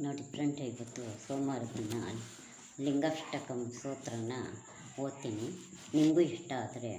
ನೋಡಿ ಫ್ರೆಂಡ್, ಇವತ್ತು ಸೋಮವಾರ ದಿನ ಲಿಂಗಾಷ್ಟಕಂ ಸ್ತೋತ್ರನ ಓದ್ತೀನಿ. ನಿಮಗೂ ಇಷ್ಟ ಆದರೆ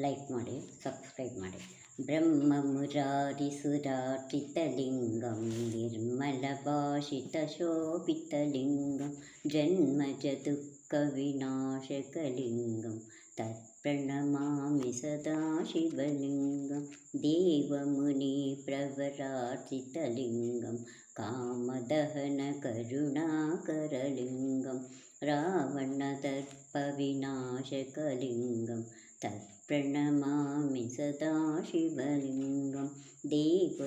ಲೈಕ್ ಮಾಡಿ, ಸಬ್ಸ್ಕ್ರೈಬ್ ಮಾಡಿ. ಬ್ರಹ್ಮ ಮುರಾರಿ ಸುರಾರ್ಚಿತಲಿಂಗಂ ನಿರ್ಮಲ ಭಾಷಿತ ಶೋಭಿತಲಿಂಗಂ ಜನ್ಮಜ ದುಃಖ ವಿನಾಶಕಲಿಂಗಂ ತತ್ಪ್ರಣಮಾಮಿ ಸದಾ ಶಿವಲಿಂಗಂ ದೇವಮುನಿ ಪ್ರವರಾರ್ಚಿತಲಿಂಗಂ ಕಾಮದಹನ ಕರುಣಾಕರಲಿಂಗಂ ರಾವಣದರ್ಪವಿನಾಶಕಲಿಂಗಂ ತತ್ಪ್ರಣಮಾಮಿ ಸದಾ ಶಿವಲಿಂಗಂ ದೇವ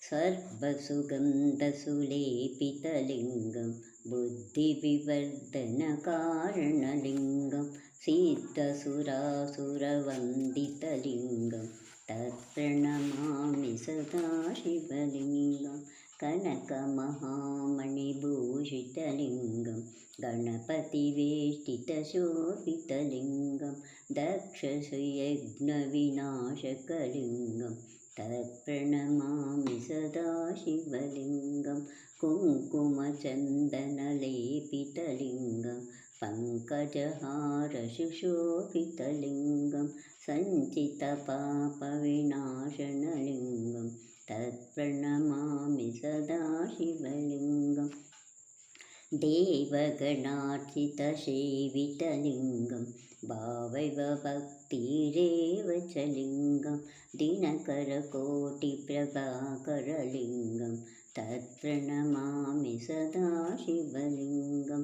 ಸರ್ವಸುಗಂಧಸುಲೇಪಿತಲಿಂಗಂ ಬುದ್ಧಿವಿವರ್ಧನಕಾರಣಲಿಂಗಂ ಸಿದ್ಧಸುರಾಸುರವಂದಿತಲಿಂಗಂ ತತ್ಪ್ರಣಮಾಮಿ ಸದಾ ಶಿವಲಿಂಗಂ ಕನಕಮಹಾಮಣಿಭೂಷಿತಲಿಂಗಂ ಗಣಪತಿವೇಷ್ಟಿತಶೋಭಿತಲಿಂಗಂ ದಕ್ಷಸುಯಜ್ಞವಿನಾಶಕಲಿಂಗಂ ತತ್ಪ್ರಣಮಾಮಿ ಸದಾ ಶಿವಲಿಂಗಂ ಕುಂಕುಮಚಂದನಲೇಪಿತಲಿಂಗಂ ಪಂಕಜಹಾರಸುಶೋಭಿತಲಿಂಗಂ ಸಂಚಿತಪಾಪವಿನಾಶನಲಿಂಗಂ ತತ್ಪ್ರಣಮಾಮಿ ಸದಾ ಶಿವಲಿಂಗಂ ದೇವಗಣಾರ್ಚಿತಸೇವಿತಲಿಂಗಂ ಭಾವೈವ ಭಕ್ತಿರೇವ ಚ ಲಿಂಗಂ ದಿನಕರಕೋಟಿಪ್ರಭಾಕರಲಿಂಗಂ ತತ್ಪ್ರಣಮಾಮಿ ಸದಾ ಶಿವಲಿಂಗಂ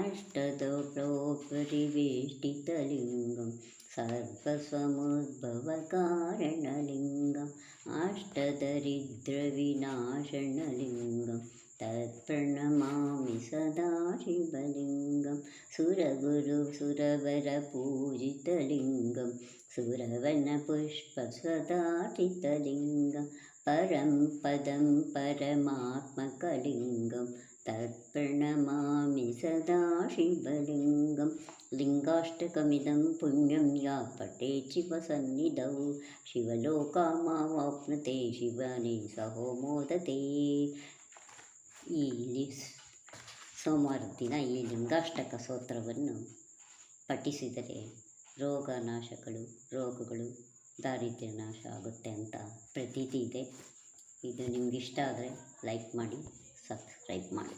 ಅಷ್ಟದೋ ಪ್ರೋಪರಿವೇಷ್ಟಿತಲಿಂಗಂ ಸರ್ವಸ್ವಮುದ್ಭವಕಾರಣಲಿಂಗಂ ಅಷ್ಟದರಿದ್ರವಿನಾಶನಲಿಂಗಂ ತತ್ಪ್ರಣಮಾಮಿ ಸದಾ ಶಿವಲಿಂಗಂ ಸುರಗುರು ಸುರವರಪೂಜಿತಲಿಂಗಂ ಸುರವನಪುಷ್ಪಸದಾಚಿತಲಿಂಗಂ ಪರಂ ಪದಂ ಪರಮಾತ್ಮಕಲಿಂಗಂ ತತ್ಪ್ರಣಮಾಮಿ ಸದಾ ಶಿವಲಿಂಗಂ ಲಿಂಗಾಷ್ಟಕಮಿದಂ ಪುಣ್ಯಂ ಯಾ ಪಠೇತ್ ಶಿವಸನ್ನಿಧೌ ಶಿವಲೋಕಮಾವಾಪ್ನುತೆ ಶಿವನೇ ಸಹೋ ಮೋದತೆ. ಈ ಸೋಮವಾರದ ದಿನ ಈ ಲಿಂಗಾಷ್ಟಕ ಸ್ತೋತ್ರವನ್ನು ಪಠಿಸಿದರೆ ರೋಗಗಳು ದಾರಿದ್ರ್ಯ ನಾಶ ಆಗುತ್ತೆ ಅಂತ ಪ್ರತೀತಿ ಇದೆ. ಇದು ನಿಮಗಿಷ್ಟ ಆದರೆ ಲೈಕ್ ಮಾಡಿ, ಸಬ್ಸ್ಕ್ರೈಬ್ ಮಾಡಿ.